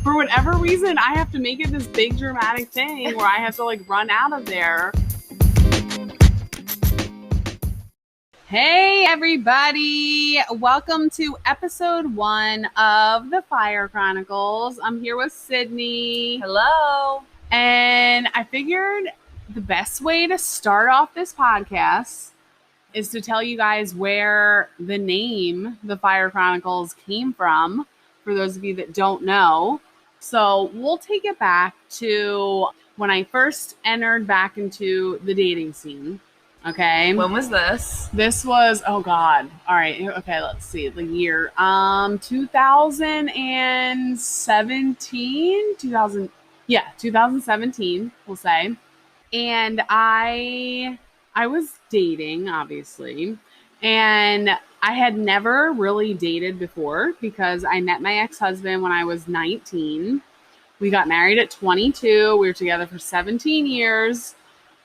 For whatever reason, I have to make it this big dramatic thing where I have to like run out of there. Hey everybody, welcome to episode 1 of the Fire Chronicles. I'm here with Sydney. Hello. And I figured the best way to start off this podcast is to tell you guys where the name, the Fire Chronicles, came from, for those of you that don't know. So we'll take it back to when I first entered back into the dating scene. Okay. When was this? This was, oh God. All right. Okay. Let's see the year. 2017, 2017, we'll say. And I was dating, obviously, and I had never really dated before because I met my ex-husband when I was 19. We got married at 22. We were together for 17 years.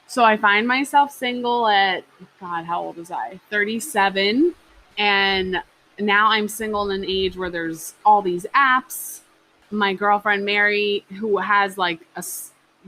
So I find myself single at, God, how old was I? 37. And now I'm single in an age where there's all these apps. My girlfriend, Mary, who has like a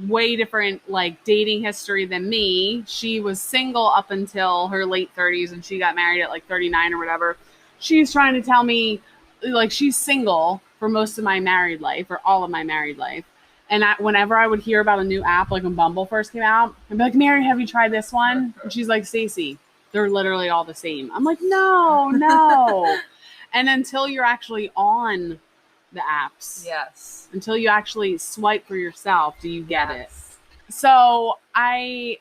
way different like dating history than me. She was single up until her late 30s and she got married at like 39 or whatever. She's trying to tell me like she's single for most of my married life or all of my married life. And whenever I would hear about a new app, like when Bumble first came out, I'd be like, Mary, have you tried this one? And she's like, Stacey, they're literally all the same. I'm like, no. And until you're actually on the apps. Yes. Until you actually swipe for yourself, do you get it? So I'm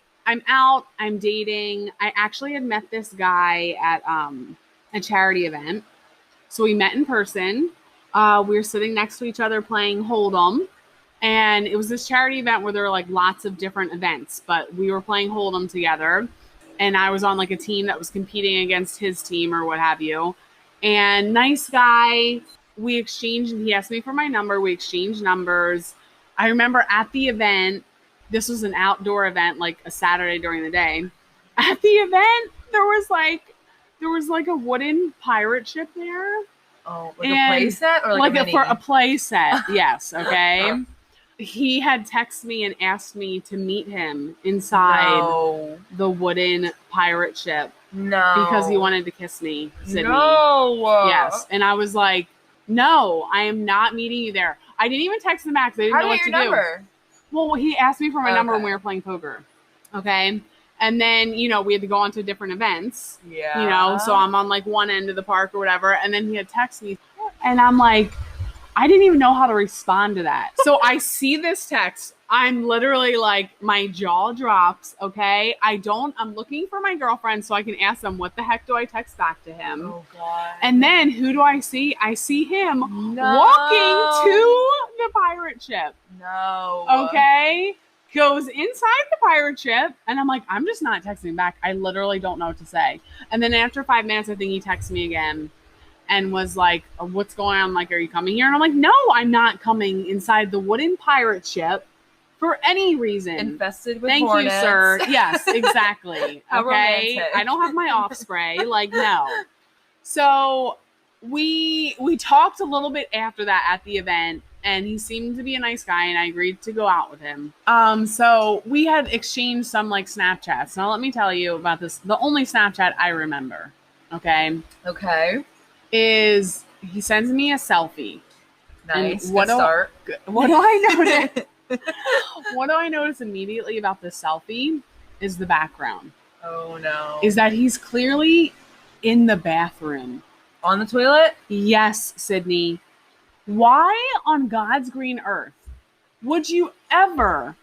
out, I'm dating. I actually had met this guy at a charity event. So we met in person. We were sitting next to each other playing Hold'em. And it was this charity event where there were like lots of different events, but we were playing Hold'em together. And I was on like a team that was competing against his team or what have you. And nice guy. We exchanged, he asked me for my number. We exchanged numbers. I remember at the event, this was an outdoor event, like a Saturday during the day. At the event, there was like a wooden pirate ship there. Oh, like a play set or like a mini? For a play set, yes, okay. He had texted me and asked me to meet him inside the wooden pirate ship. No. Because he wanted to kiss me, Sydney. No. Yes, and I was like, no, I am not meeting you there. I didn't even text him back because I didn't know what to do. How do you get your number? Well, he asked me for my number when we were playing poker. Okay. And then, we had to go on to different events. Yeah. So I'm on like one end of the park or whatever. And then he had texted me. And I'm like, I didn't even know how to respond to that. So I see this text. I'm literally like, my jaw drops, okay? I'm looking for my girlfriend so I can ask them, what the heck do I text back to him? Oh, God. And then who do I see? I see him walking to the pirate ship. No. Okay? Goes inside the pirate ship, and I'm like, I'm just not texting back. I literally don't know what to say. And then after 5 minutes, I think he texted me again and was like, what's going on? I'm like, are you coming here? And I'm like, no, I'm not coming inside the wooden pirate ship for any reason. Infested with hornets. Thank you, sir. Yes, exactly. How okay. romantic. I don't have my off spray. Like, no. So we talked a little bit after that at the event, and he seemed to be a nice guy, and I agreed to go out with him. So we had exchanged some like Snapchats. Now let me tell you about this. The only Snapchat I remember, okay, is he sends me a selfie. Nice. Good start. What do I notice? What do I notice immediately about this selfie is the background. Oh no. Is that he's clearly in the bathroom. On the toilet? Yes, Sydney. Why on God's green earth would you ever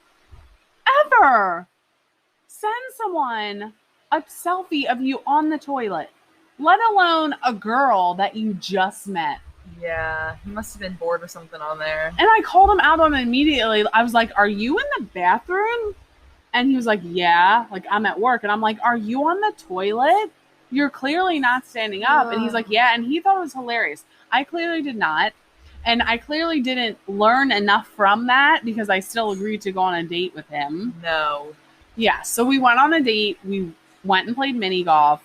send someone a selfie of you on the toilet, let alone a girl that you just met? Yeah, he must have been bored with something on there. And I called him out on it immediately. I was like, are you in the bathroom? And he was like, yeah, like I'm at work. And I'm like, are you on the toilet? You're clearly not standing up. And he's like, yeah. And he thought it was hilarious. I clearly did not. And I clearly didn't learn enough from that because I still agreed to go on a date with him. No. Yeah. So we went on a date. We went and played mini golf.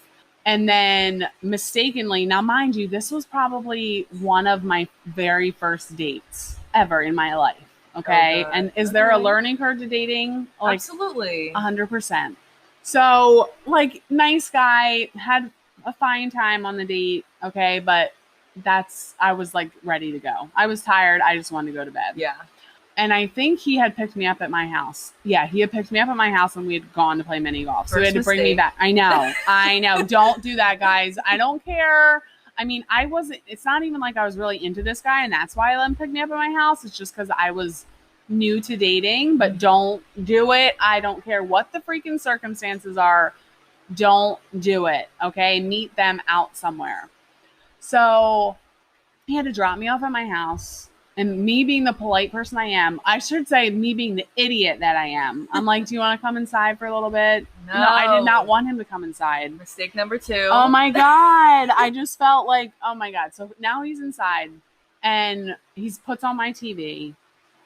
And then mistakenly, now mind you, this was probably one of my very first dates. ever in my life. Okay. Oh, and is there a learning curve to dating? Like, absolutely. 100%. So, like, nice guy, had a fine time on the date. Okay. But I was like ready to go. I was tired. I just wanted to go to bed. Yeah. And I think he had picked me up at my house. Yeah, he had picked me up at my house when we had gone to play mini golf. So he had to bring me back. I know. Don't do that, guys. I don't care. I mean, it's not even like I was really into this guy and that's why I let him pick me up at my house. It's just because I was new to dating, but don't do it. I don't care what the freaking circumstances are. Don't do it. Okay. Meet them out somewhere. So he had to drop me off at my house. And me being the polite person I am, I should say me being the idiot that I am. I'm like, do you want to come inside for a little bit? No, I did not want him to come inside. Mistake number 2. Oh my God. I just felt like, oh my God. So now he's inside and he puts on my TV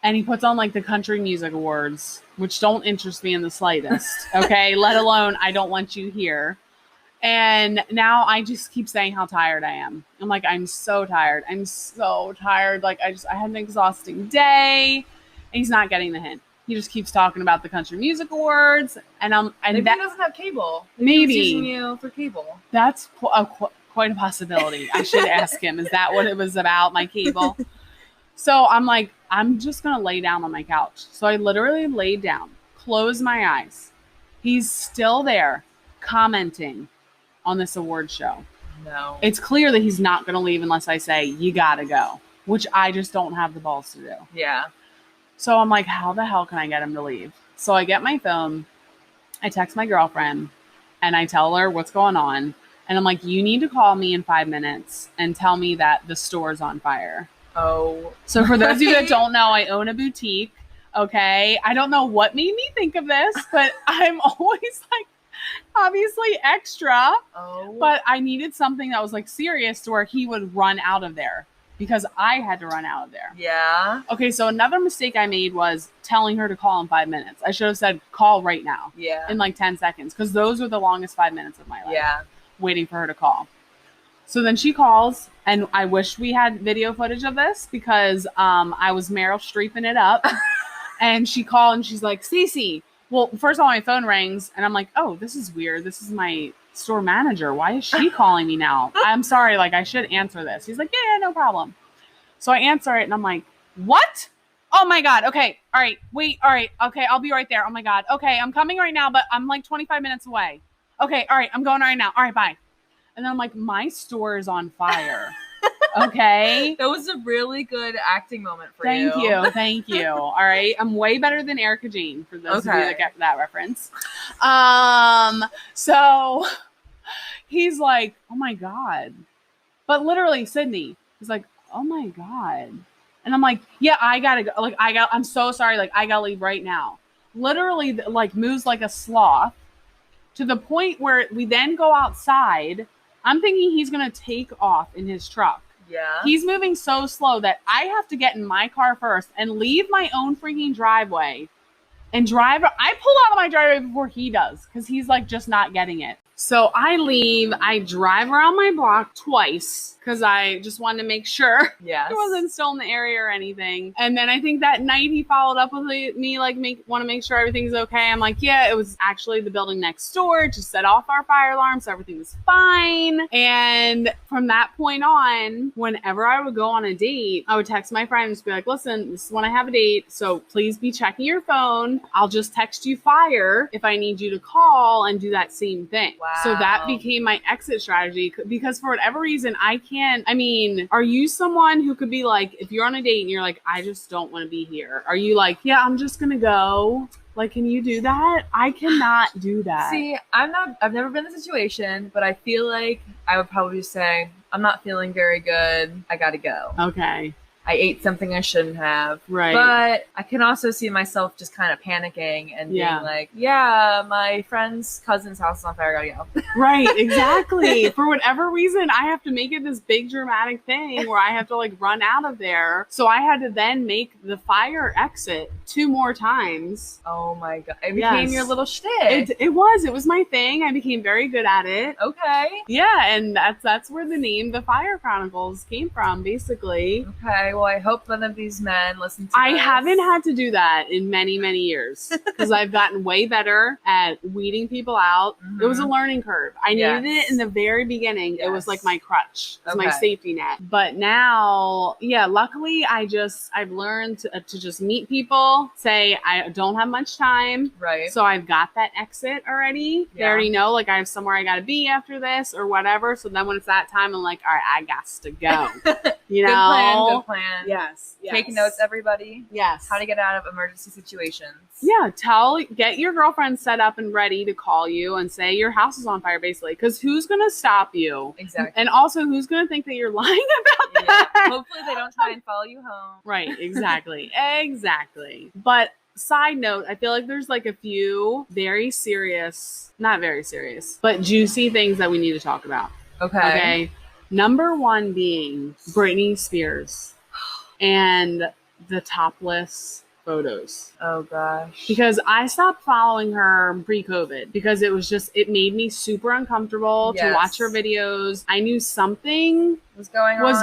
and he puts on like the country music awards, which don't interest me in the slightest. Okay. Let alone, I don't want you here. And now I just keep saying how tired I am. I'm like, I'm so tired. I'm so tired. Like, I had an exhausting day. And he's not getting the hint. He just keeps talking about the country music awards. And maybe he doesn't have cable. Maybe he's using you for cable. That's quite a possibility. I should ask him. Is that what it was about? My cable? So I'm like, I'm just going to lay down on my couch. So I literally laid down, closed my eyes. He's still there commenting on this award show. No. It's clear that he's not going to leave unless I say, you got to go, which I just don't have the balls to do. Yeah. So I'm like, how the hell can I get him to leave? So I get my phone, I text my girlfriend, and I tell her what's going on. And I'm like, you need to call me in 5 minutes and tell me that the store's on fire. Oh. So for those of you that don't know, I own a boutique. Okay. I don't know what made me think of this, but I'm always like, obviously extra, but I needed something that was like serious to where he would run out of there because I had to run out of there. Yeah. Okay, so another mistake I made was telling her to call in 5 minutes. I should have said call right now. Yeah. In like 10 seconds because those were the longest 5 minutes of my life. Yeah. Waiting for her to call. So then she calls, and I wish we had video footage of this because I was Meryl Streeping it up. And she called and she's like, Cece. Well, first of all, my phone rings and I'm like, oh, this is weird. This is my store manager. Why is she calling me now? I'm sorry. Like, I should answer this. He's like, yeah, no problem. So I answer it and I'm like, what? Oh my God. Okay. All right. Wait. All right. Okay. I'll be right there. Oh my God. Okay. I'm coming right now, but I'm like 25 minutes away. Okay. All right. I'm going right now. All right. Bye. And then I'm like, my store is on fire. Okay. That was a really good acting moment for you. Thank you. All right. I'm way better than Erica Jane for those of you that get that reference. So he's like, oh my God. But literally, Sydney, he's like, oh my God. And I'm like, yeah, I gotta go. Like, I'm so sorry. Like, I gotta leave right now. Literally, like, moves like a sloth to the point where we then go outside. I'm thinking he's going to take off in his truck. Yeah. He's moving so slow that I have to get in my car first and leave my own freaking driveway and drive. I pull out of my driveway before he does because he's like just not getting it. So I leave. I drive around my block twice because I just wanted to make sure he wasn't still in the area or anything. And then I think that night he followed up with me, like, want to make sure everything's okay. I'm like, yeah, it was actually the building next door. Just set off our fire alarm, so everything was fine. And from that point on, whenever I would go on a date, I would text my friend and just be like, listen, this is when I have a date, so please be checking your phone. I'll just text you fire if I need you to call and do that same thing. Wow. So that became my exit strategy because for whatever reason, are you someone who could be like, if you're on a date and you're like, I just don't want to be here. Are you like, yeah, I'm just going to go. Like, can you do that? I cannot do that. See, I've never been in the situation, but I feel like I would probably say, I'm not feeling very good. I got to go. Okay. I ate something I shouldn't have. Right. But I can also see myself just kind of panicking and being like, yeah, my friend's cousin's house is on fire. I gotta go. Right, exactly. For whatever reason, I have to make it this big dramatic thing where I have to like run out of there. So I had to then make the fire exit 2 more times. Oh my God. It became your little shtick. It was my thing. I became very good at it. Okay. Yeah, and that's where the name The Fire Chronicles came from, basically. Okay, well, I hope none of these men listen to I this. haven't had to do that in many, many years because I've gotten way better at weeding people out. It was a learning curve. I needed it in the very beginning. It was like my crutch. It was my safety net. But now, yeah, luckily I've learned to just meet people, say I don't have much time. Right. So I've got that exit already. They already know, like, I have somewhere I got to be after this or whatever. So then when it's that time, I'm like, all right, I got to go. You know? Good plan. Yes. Take notes, everybody. Yes. How to get out of emergency situations. Yeah. Get your girlfriend set up and ready to call you and say your house is on fire, basically. Because who's going to stop you? Exactly. And also, who's going to think that you're lying about that? Yeah. Hopefully they don't try and follow you home. Right. Exactly. Exactly. But side note, I feel like there's like a few very serious, not very serious, but juicy things that we need to talk about. Okay. Number one being Britney Spears and the topless photos. Oh gosh. Because I stopped following her pre-COVID because it made me super uncomfortable to watch her videos. I knew something was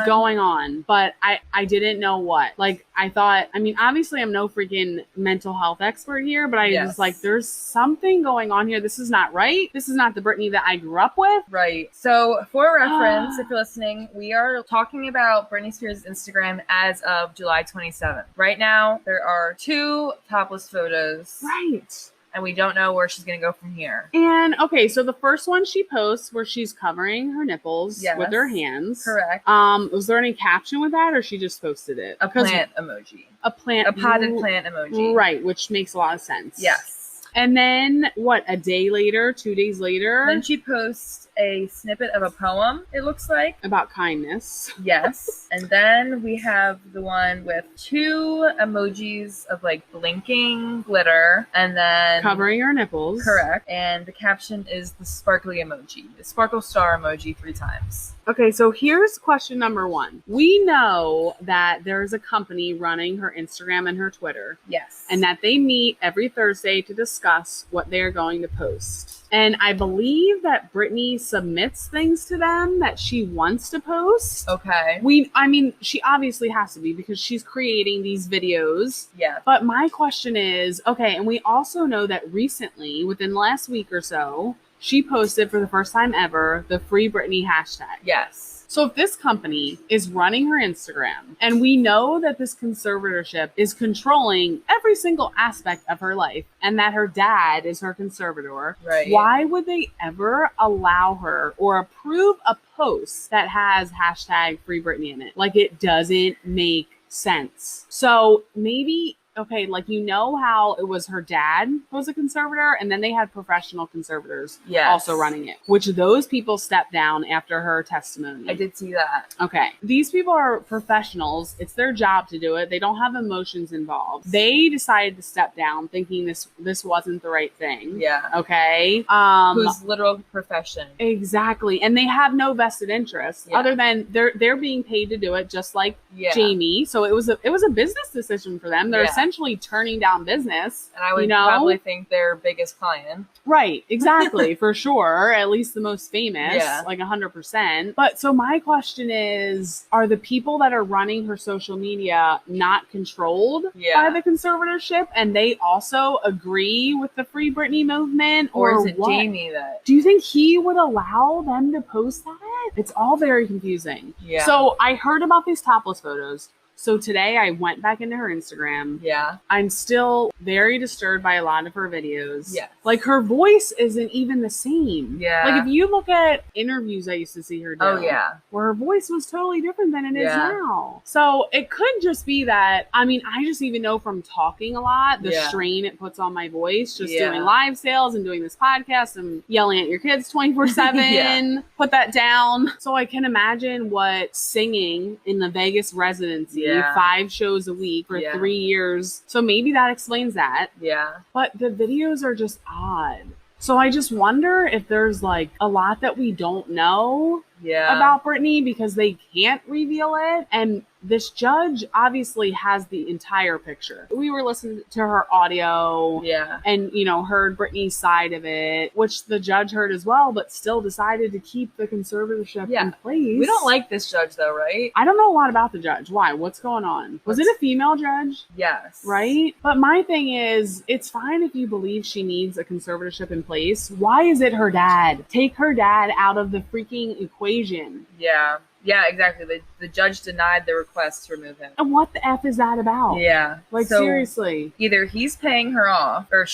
going on, but I didn't know what. Like, I thought, I mean, obviously I'm no freaking mental health expert here, but I was like, there's something going on here. This is not right. This is not the Britney that I grew up with. Right. So for reference, if you're listening, we are talking about Britney Spears' Instagram as of July 27th. Right now, there are 2 topless photos. Right. And we don't know where she's going to go from here. And, okay, so the first one she posts where she's covering her nipples with her hands. Correct. Was there any caption with that, or she just posted it? A plant emoji. A potted plant emoji. Right, which makes a lot of sense. Yes. And then, a day later, 2 days later? Then she posts a snippet of a poem, it looks like. About kindness. Yes. And then we have the one with 2 emojis of, like, blinking glitter. And then... covering her nipples. Correct. And the caption is the sparkly emoji. The sparkle star emoji 3 times. Okay, so here's question number 1. We know that there's a company running her Instagram and her Twitter. Yes. And that they meet every Thursday to discuss what they're going to post. And I believe that Britney submits things to them that she wants to post. Okay. I mean, she obviously has to be because she's creating these videos. Yeah. But my question is, okay, and we also know that recently, within the last week or so, she posted for the first time ever the Free Britney hashtag. Yes. So if this company is running her Instagram and we know that this conservatorship is controlling every single aspect of her life and that her dad is her conservator, right, why would they ever allow her or approve a post that has hashtag Free Britney in it? Like, it doesn't make sense. So maybe... okay, like, you know how it was her dad was a conservator, and then they had professional conservators also running it, which those people stepped down after her testimony. I did see that. Okay. These people are professionals. It's their job to do it. They don't have emotions involved. They decided to step down thinking this wasn't the right thing. Yeah. Okay. Whose literal profession. Exactly. And they have no vested interest other than they're being paid to do it, just like Jamie. So it was a business decision for them. They're essentially turning down business. And I would probably think their biggest client. Right, exactly, for sure. At least the most famous, like 100%. But so my question is, are the people that are running her social media not controlled by the conservatorship, and they also agree with the Free Britney movement? Or is it what? Jamie that... Do you think he would allow them to post that? It's all very confusing. Yeah. So I heard about these topless photos. So today I went back into her Instagram. Yeah. I'm still very disturbed by a lot of her videos. Yes. Like, her voice isn't even the same. Yeah. Like, if you look at interviews I used to see her do. Oh, yeah. Where her voice was totally different than it is now. So it could just be that, I mean, I just even know from talking a lot, the strain it puts on my voice, just doing live sales and doing this podcast and yelling at your kids 24/7. Put that down. So I can imagine what singing in the Vegas residency, 5 shows a week for 3 years. So maybe that explains that. Yeah. But the videos are just odd. So I just wonder if there's like a lot that we don't know about Britney because they can't reveal it. And this judge obviously has the entire picture. We were listening to her audio and, you know, heard Britney's side of it, which the judge heard as well, but still decided to keep the conservatorship in place. We don't like this judge though, right? I don't know a lot about the judge. Why? What's going on? Was it a female judge? Yes. Right? But my thing is, it's fine if you believe she needs a conservatorship in place. Why is it her dad? Take her dad out of the freaking equation. Yeah. Yeah, exactly. The judge denied the request to remove him. And what the F is that about? Yeah. Like, so, seriously. Either he's paying her off, or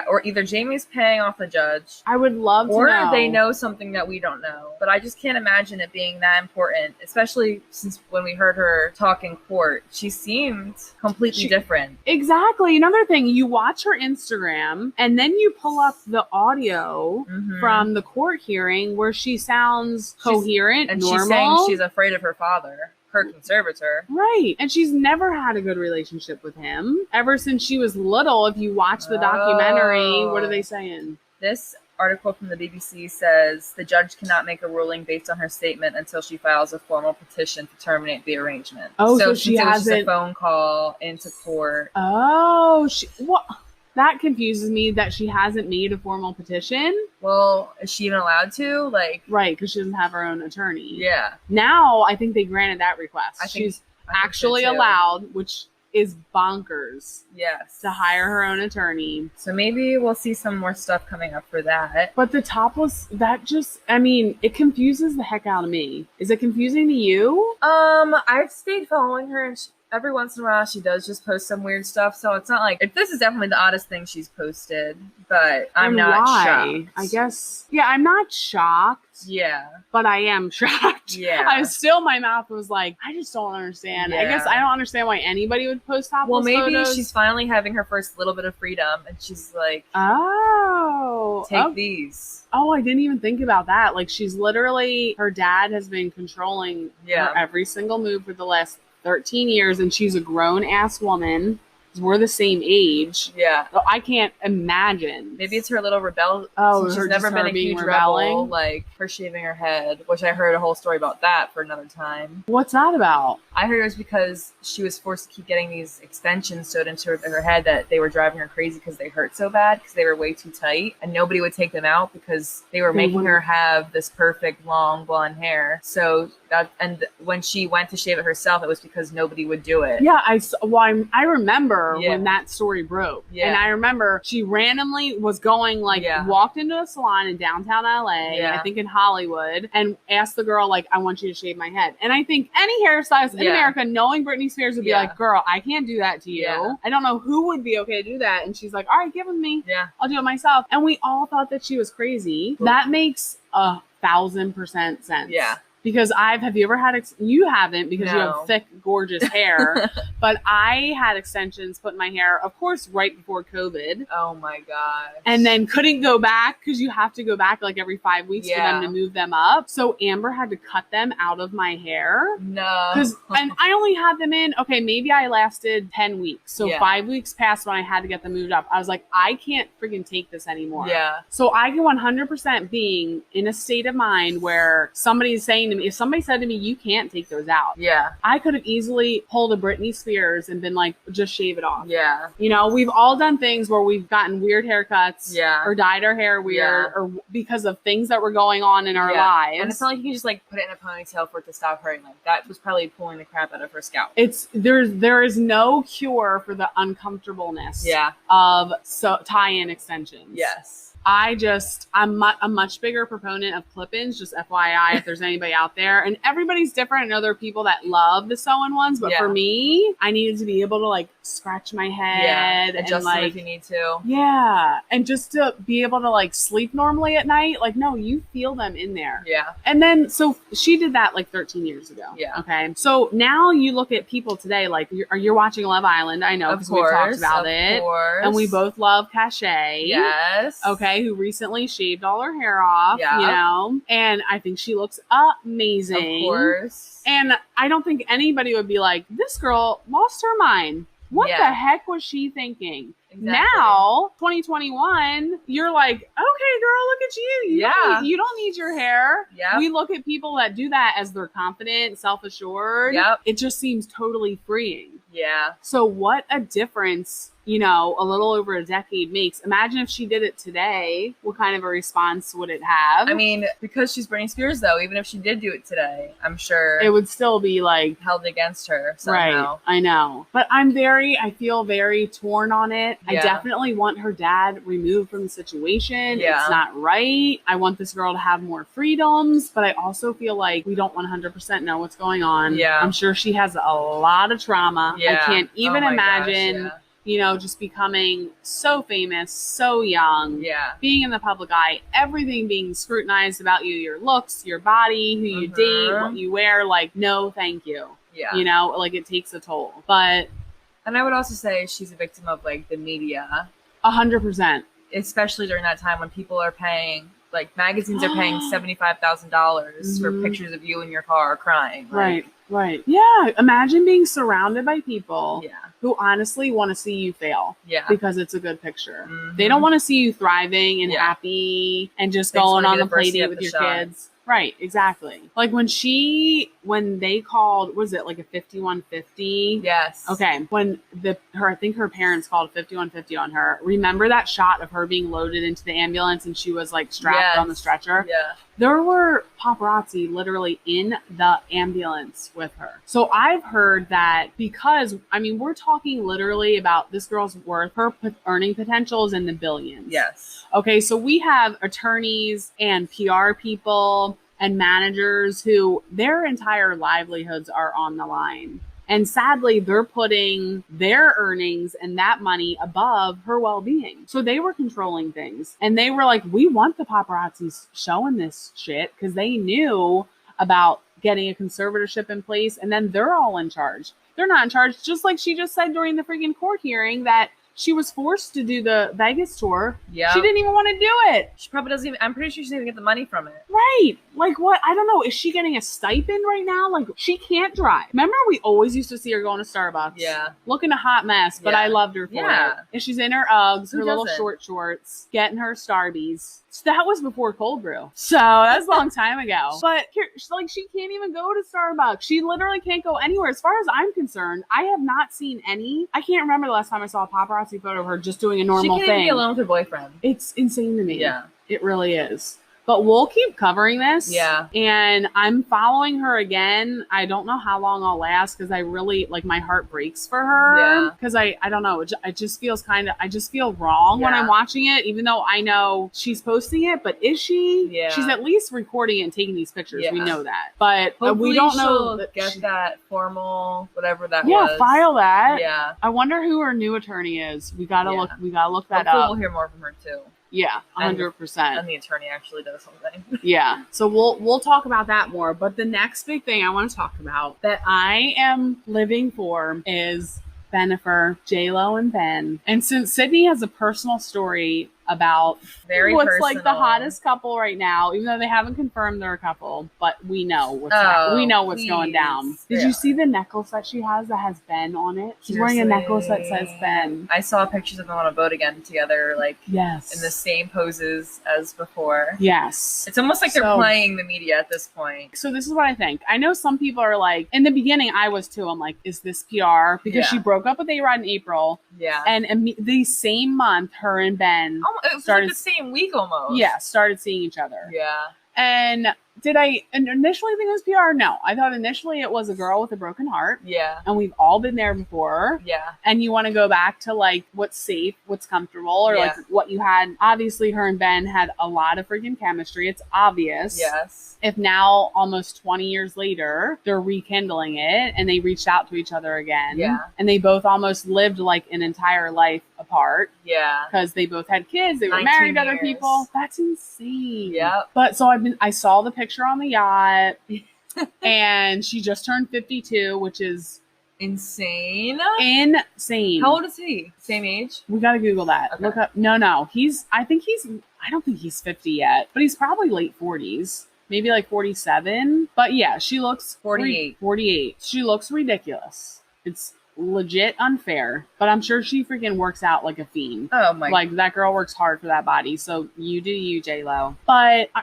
or either Jamie's paying off the judge. I would love to know. Or they know something that we don't know. But I just can't imagine it being that important, especially since when we heard her talk in court, she seemed completely different. Exactly. Another thing, you watch her Instagram, and then you pull up the audio from the court hearing where she sounds coherent, and normal. She's saying she's afraid of her father. Her conservator. Right. And she's never had a good relationship with him ever since she was little. If you watch the documentary, what are they saying? This article from the BBC says the judge cannot make a ruling based on her statement until she files a formal petition to terminate the arrangement. Oh, so she hasn't. has a phone call into court. Oh, what? That confuses me that she hasn't made a formal petition. Well, is she even allowed to? Right, because she doesn't have her own attorney. Yeah. Now, I think they granted that request. I think she's actually allowed, which is bonkers. Yes. To hire her own attorney. So maybe we'll see some more stuff coming up for that. But the topless, it confuses the heck out of me. Is it confusing to you? I've stayed following her, and every once in a while she does just post some weird stuff, so it's not like this is definitely the oddest thing she's posted, but I'm not shocked. I guess I'm not shocked. Yeah. But I am shocked. Yeah. My mouth was like, I just don't understand. Yeah. I guess I don't understand why anybody would post topless photos. Maybe she's finally having her first little bit of freedom, and she's like, take these. Oh, I didn't even think about that. Like, she's literally, her dad has been controlling her every single move for the last 13 years, and she's a grown-ass woman. We're the same age. Yeah. So I can't imagine. Maybe it's her little rebel. Oh, she's never been a huge rebel. Like her shaving her head, which I heard a whole story about that for another time. What's that about? I heard it was because she was forced to keep getting these extensions sewed into her head that they were driving her crazy because they hurt so bad because they were way too tight, and nobody would take them out because they were making her have this perfect long blonde hair. So and when she went to shave it herself, it was because nobody would do it. Yeah, I remember when that story broke. Yeah. And I remember she randomly was going walked into a salon in downtown LA, I think in Hollywood, and asked the girl, I want you to shave my head. And I think any hairstylist in America, knowing Britney Spears, would be like, girl, I can't do that to you. Yeah. I don't know who would be okay to do that. And she's like, all right, give them me. Yeah. I'll do it myself. And we all thought that she was crazy. Cool. That makes 1,000% sense. Yeah. Because have you ever had, you haven't because you have thick, gorgeous hair, but I had extensions put in my hair, of course, right before COVID. Oh my gosh. And then couldn't go back because you have to go back every 5 weeks for them to move them up. So Amber had to cut them out of my hair. No. And I only had them in, maybe I lasted 10 weeks. So 5 weeks passed when I had to get them moved up. I was like, I can't freaking take this anymore. Yeah. So I can 100% being in a state of mind where somebody's saying to me, if somebody said to me, you can't take those out. Yeah. I could have easily pulled a Britney Spears and been like, just shave it off. Yeah. You know, we've all done things where we've gotten weird haircuts. Yeah. Or dyed our hair weird or because of things that were going on in our lives. And it's not like you can just put it in a ponytail for it to stop hurting. That was probably pulling the crap out of her scalp. There is no cure for the uncomfortableness of tie-in extensions. Yes. I'm a much bigger proponent of clip-ins, just FYI, if there's anybody out there. And everybody's different. I know there are people that love the sew-in ones, but for me, I needed to be able to scratch my head and adjust them if you need to. Yeah. And just to be able to sleep normally at night. No, you feel them in there. Yeah. And then, so she did that 13 years ago. Yeah. Okay. So now you look at people today, you're watching Love Island. I know, because we talked about it. Of course. And we both love Cachet. Yes. Okay. Who recently shaved all her hair off, you know, and I think she looks amazing. Of course. And I don't think anybody would be like, this girl lost her mind. What the heck was she thinking? Now, 2021, you're like, okay, girl, look at you. You don't need your hair. We look at people that do that as they're confident, self-assured. It just seems totally freeing. So what a difference, you know, a little over a decade makes. Imagine if she did it today. What kind of a response would it have? I mean, because she's Britney Spears, though, even if she did do it today, I'm sure it would still be like held against her somehow. Right. I know. But I feel very torn on it. I definitely want her dad removed from the situation. It's not right. I want this girl to have more freedoms, but I also feel like we don't 100% know what's going on. I'm sure she has a lot of trauma. I can't even imagine, you know, just becoming so famous, so young, being in the public eye, everything being scrutinized about you, your looks, your body, who you date, what you wear. Like, no, thank you. You know, like it takes a toll. But, and I would also say she's a victim of like the media. 100%. Especially during that time when people are paying, like magazines are paying $75,000 for pictures of you in your car crying. Like, Right. Yeah. Imagine being surrounded by people who honestly want to see you fail because it's a good picture. They don't want to see you thriving and happy and just going on the play date with your kids. Right, exactly. Like when they called, was it like a 5150? Yes. Okay. When I think her parents called 5150 on her. Remember that shot of her being loaded into the ambulance and she was like strapped on the stretcher? Yeah. There were paparazzi literally in the ambulance with her. So I've heard that because, I mean, we're talking literally about this girl's worth, her earning potential is in the billions. Yes. Okay, so we have attorneys and PR people and managers who their entire livelihoods are on the line. And sadly, they're putting their earnings and that money above her well-being. So they were controlling things. And they were like, we want the paparazzi showing this shit because they knew about getting a conservatorship in place. And then they're all in charge. They're not in charge. Just like she just said during the freaking court hearing that she was forced to do the Vegas tour. Yeah. She didn't even want to do it. She probably doesn't even, I'm pretty sure she doesn't even get the money from it. Right. Like what? I don't know. Is she getting a stipend right now? Like she can't drive. Remember we always used to see her going to Starbucks. Yeah. Looking a hot mess, but I loved her for it. And she's in her Uggs, her little short shorts, getting her Starbies. So that was before cold brew. So that's a long time ago. But here, like she can't even go to Starbucks. She literally can't go anywhere. As far as I'm concerned, I have not seen any. I can't remember the last time I saw a paparazzi photo of her just doing a normal thing. She can't even be alone with her boyfriend. It's insane to me. Yeah. It really is. But we'll keep covering this. Yeah. And I'm following her again. I don't know how long I'll last because I really, like, my heart breaks for her. Yeah. Because I don't know. It just feels I just feel wrong when I'm watching it, even though I know she's posting it. But is she? Yeah. She's at least recording it and taking these pictures. Yeah. We know that. But we don't know. Get that formal, whatever that was. Yeah, file that. Yeah. I wonder who her new attorney is. We gotta look that up. We'll hear more from her too. Yeah, 100%. And the attorney actually does something. Yeah. So we'll talk about that more. But the next big thing I want to talk about that I am living for is Bennifer, J-Lo, and Ben. And since Sydney has a personal story about what's like the hottest couple right now, even though they haven't confirmed they're a couple, but we know what's going down. Did you see the necklace that she has that has Ben on it? She's wearing a necklace that says Ben. I saw pictures of them on a boat again together, like in the same poses as before. Yes. It's almost like they're playing the media at this point. So this is what I think. I know some people are like, in the beginning I was too, I'm like, is this PR? Because she broke up with A-Rod in April. Yeah. And the same month, her and Ben it was like the same week almost. Yeah, started seeing each other. Yeah. And did I initially think it was PR? No. I thought initially it was a girl with a broken heart. Yeah. And we've all been there before. Yeah. And you want to go back to like what's safe, what's comfortable, or like what you had. Obviously, her and Ben had a lot of freaking chemistry. It's obvious. Yes. If now, almost 20 years later, they're rekindling it and they reached out to each other again. Yeah. And they both almost lived like an entire life apart. Yeah. Because they both had kids. They were married to other people. That's insane. Yeah. But so I saw the picture on the yacht and she just turned 52, which is insane. How old is he? Same age? We got to Google that. Okay. Look up. No. I don't think he's 50 yet, but he's probably late 40s. Maybe like 47. But yeah, she looks 48. 48. She looks ridiculous. It's legit unfair, but I'm sure she freaking works out like a fiend. Oh my! Like that girl works hard for that body. So you do you, J-Lo. But I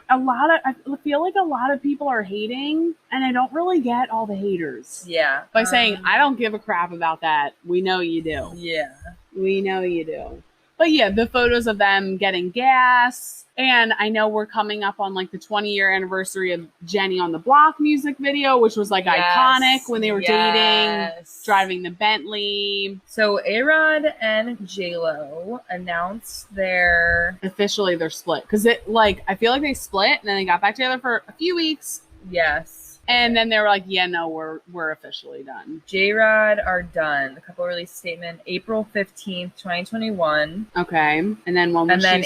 feel like a lot of people are hating, and I don't really get all the haters. Yeah. By saying I don't give a crap about that. We know you do. Yeah. We know you do. But yeah, the photos of them getting gas. And I know we're coming up on like the 20-year anniversary of Jenny on the Block music video, which was like iconic when they were dating, driving the Bentley. So A-Rod and J-Lo announced their... Officially, they're split. Because I feel like they split and then they got back together for a few weeks. Yes. And then they were like, yeah, no, we're officially done. J-Rod are done. The couple released a statement April 15th, 2021. Okay. And then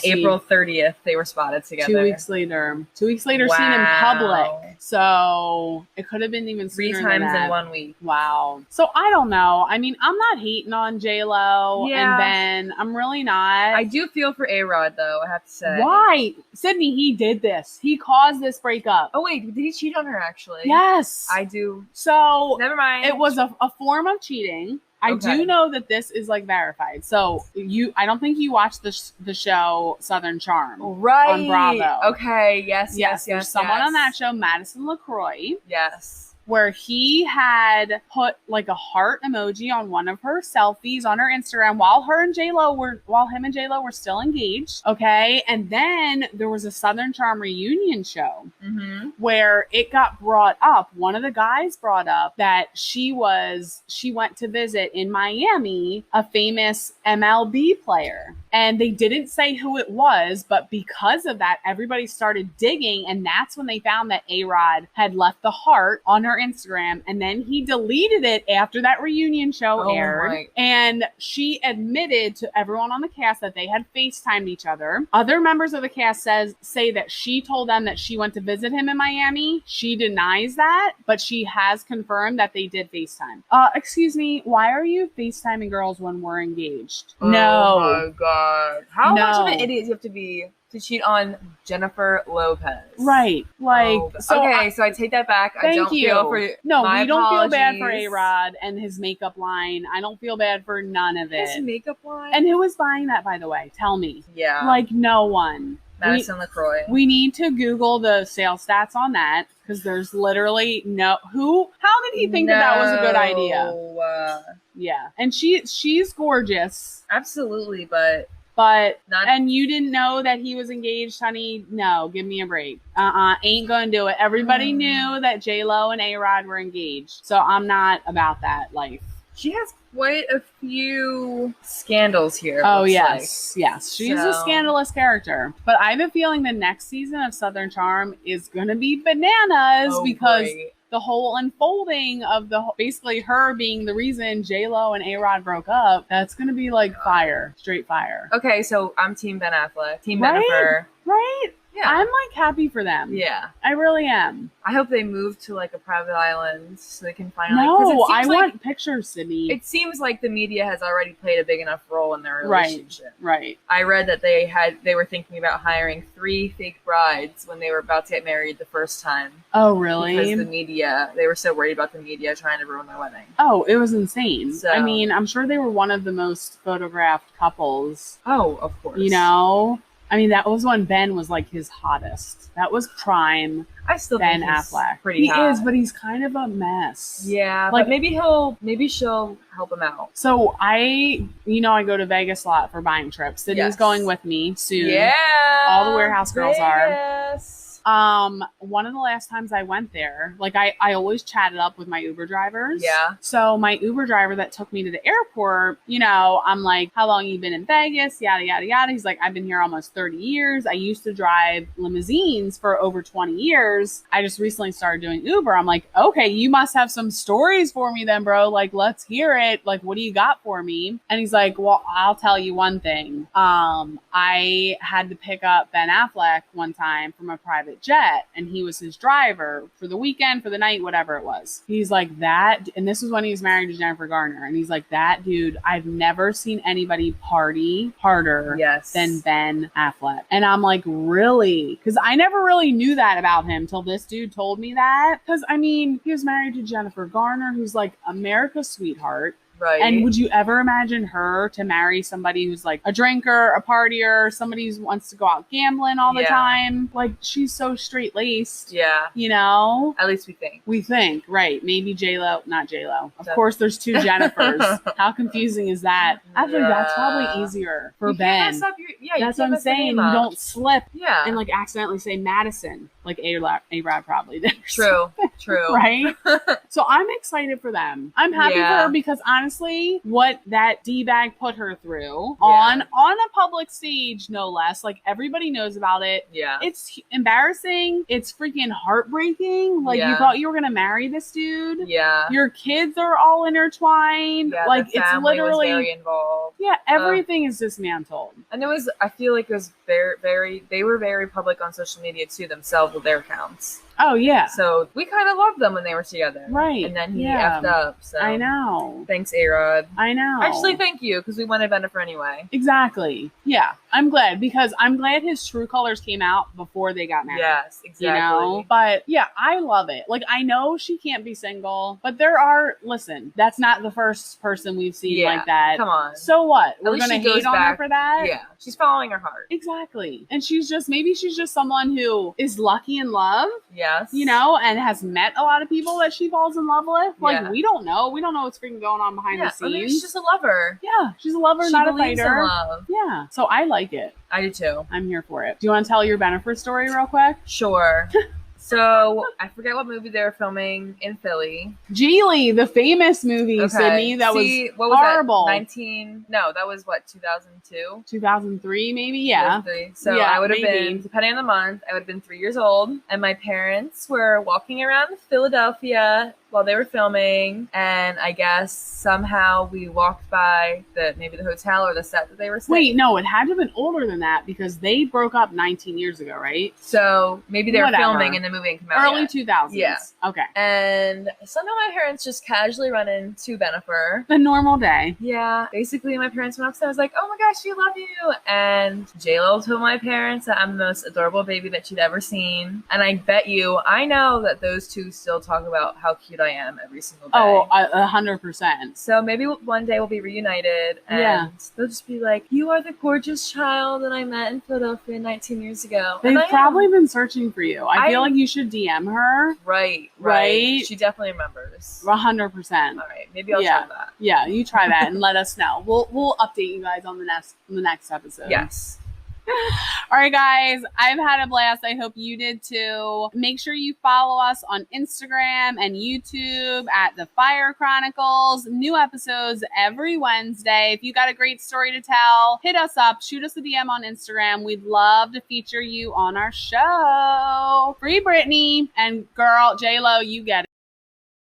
April 30th, they were spotted together. 2 weeks later. 2 weeks later, seen in public. So it could have been even sooner 3 times than that. in 1 week. Wow. So I don't know. I mean, I'm not hating on J-Lo and Ben. I'm really not. I do feel for A-Rod, though, I have to say. Why? Sydney, he did this. He caused this breakup. Oh, wait. Did he cheat on her, actually? Yes. I do. So never mind. It was a form of cheating. I do know that this is like verified. So I don't think you watched the show Southern Charm, right? On Bravo. Okay. Yes. There's someone on that show, Madison LaCroix. Yes. Where he had put like a heart emoji on one of her selfies on her Instagram while him and J-Lo were still engaged. Okay. And then there was a Southern Charm reunion show where it got brought up. One of the guys brought up that she went to visit in Miami a famous MLB player. And they didn't say who it was, but because of that, everybody started digging. And that's when they found that A-Rod had left the heart on her Instagram. And then he deleted it after that reunion show aired. And she admitted to everyone on the cast that they had FaceTimed each other. Other members of the cast say that she told them that she went to visit him in Miami. She denies that, but she has confirmed that they did FaceTime. Excuse me, why are you FaceTiming girls when we're engaged? No. Oh my God. How much of an idiot do you have to be to cheat on Jennifer Lopez? Right. Like, so I take that back. I don't feel for No, my we don't apologies. feel bad for A-Rod and his makeup line. I don't feel bad for none of it. His makeup line? And who was buying that, by the way? Tell me. Yeah. Like, no one. Madison LaCroix. We need to Google the sales stats on that because there's literally how did he think that was a good idea? Yeah. And she's gorgeous. Absolutely, but and you didn't know that he was engaged, honey? No, give me a break. Ain't gonna do it. Everybody knew that J-Lo and A-Rod were engaged. So I'm not about that life. She has quite a few scandals here. Oh, yes. Like. Yes. She's a scandalous character. But I have a feeling the next season of Southern Charm is going to be bananas because the whole unfolding of basically her being the reason J-Lo and A-Rod broke up, that's going to be like fire. Straight fire. Okay, so I'm Team Ben Affleck. Team Bennifer. Right? Yeah. I'm like happy for them. Yeah. I really am. I hope they move to like a private island so they can finally. No, I want pictures, Sydney. It seems like the media has already played a big enough role in their relationship. Right. I read that they were thinking about hiring 3 fake brides when they were about to get married the first time. Oh, really? Because they were so worried about the media trying to ruin their wedding. Oh, it was insane. So, I mean, I'm sure they were one of the most photographed couples. Oh, of course. You know? I mean, that was when Ben was like his hottest. That was prime. I still Ben think he's Affleck. Pretty hot. He is, but he's kind of a mess. Yeah, like but maybe she'll help him out. So I go to Vegas a lot for buying trips. Sydney's going with me soon. Yeah, all the Warehouse girls are. Yes. One of the last times I went there, like I always chatted up with my Uber drivers. Yeah. So my Uber driver that took me to the airport, I'm like, how long you been in Vegas? Yada, yada, yada. He's like, I've been here almost 30 years. I used to drive limousines for over 20 years. I just recently started doing Uber. I'm like, okay, you must have some stories for me then, bro. Like, let's hear it. Like, what do you got for me? And he's like, well, I'll tell you one thing. I had to pick up Ben Affleck one time from a private jet, and he was his driver for the weekend, for the night, whatever it was. He's like, that, and this was when he was married to Jennifer Garner, and he's like, that dude, I've never seen anybody party harder than Ben Affleck. And I'm like, really? Because I never really knew that about him till this dude told me that. Because I mean, he was married to Jennifer Garner, who's like America's sweetheart. Right. And would you ever imagine her to marry somebody who's like a drinker, a partier, somebody who wants to go out gambling all the time? Like, she's so straight-laced. Yeah. You know? At least we think. We think, right. Maybe J-Lo, not J-Lo. Of course, there's two Jennifers. How confusing is that? I think that's probably easier for Ben. That's what I'm saying. You don't slip and like accidentally say Madison, like A-Rod probably did. True. Right? So I'm excited for them. I'm happy for her because honestly, what that D-bag put her through on a public stage, no less, like everybody knows about it. Yeah. It's embarrassing. It's freaking heartbreaking. Like you thought you were going to marry this dude. Yeah. Your kids are all intertwined. Yeah, like the it's literally was very involved. Yeah, everything is dismantled. And I feel like it was they were very public on social media too themselves with their accounts. Oh, yeah. So we kind of loved them when they were together. Right. And then he effed up. So I know. Thanks, A-Rod. I know. Actually, thank you, because we wanted Bennifer anyway. Exactly. Yeah. I'm glad, because I'm glad his true colors came out before they got married. Yes, exactly. You know? But yeah, I love it. Like, I know she can't be single, but listen, that's not the first person we've seen like that. Come on. So what? We're going to hate on her for that? Yeah. She's following her heart. Exactly. And maybe she's just someone who is lucky in love. Yes. You know, and has met a lot of people that she falls in love with. Like, we don't know. We don't know what's freaking going on behind the scenes. Maybe she's just a lover. Yeah, she's a lover, not a fighter. In love. Yeah. So I like it. I do too. I'm here for it. Do you want to tell your Bennifer story real quick? Sure. So I forget what movie they were filming in Philly. Geely, the famous movie, Sydney. That was horrible. That? That was what, 2002? 2003, maybe? Yeah. 2003. So I would have been, depending on the month, I would have been 3 years old. And my parents were walking around Philadelphia while they were filming, and I guess somehow we walked by maybe the hotel or the set that they were staying. Wait, no, it had to have been older than that because they broke up 19 years ago, right? So maybe they were filming and the movie didn't come out early 2000s. Yeah. Okay. And somehow my parents just casually run into Bennifer. A normal day. Yeah. Basically, my parents went up and I was like, oh my gosh, we love you. And J-Lo told my parents that I'm the most adorable baby that she'd ever seen. And I know that those two still talk about how cute I am every single day. Oh, 100%. So maybe one day we'll be reunited and they'll just be like, you are the gorgeous child that I met in Philadelphia 19 years ago. They've probably been searching for you. I feel like you should DM her. Right. She definitely remembers. 100%. All right. Maybe I'll try that. Yeah, you try that and let us know. We'll update you guys on the next episode. Yes. All right, guys, I've had a blast. I hope you did too. Make sure you follow us on Instagram and YouTube at the Fire Chronicles. New episodes every Wednesday. If you got a great story to tell, hit us up. Shoot us a DM on Instagram. We'd love to feature you on our show. Free Britney. And girl, J-Lo, you get it.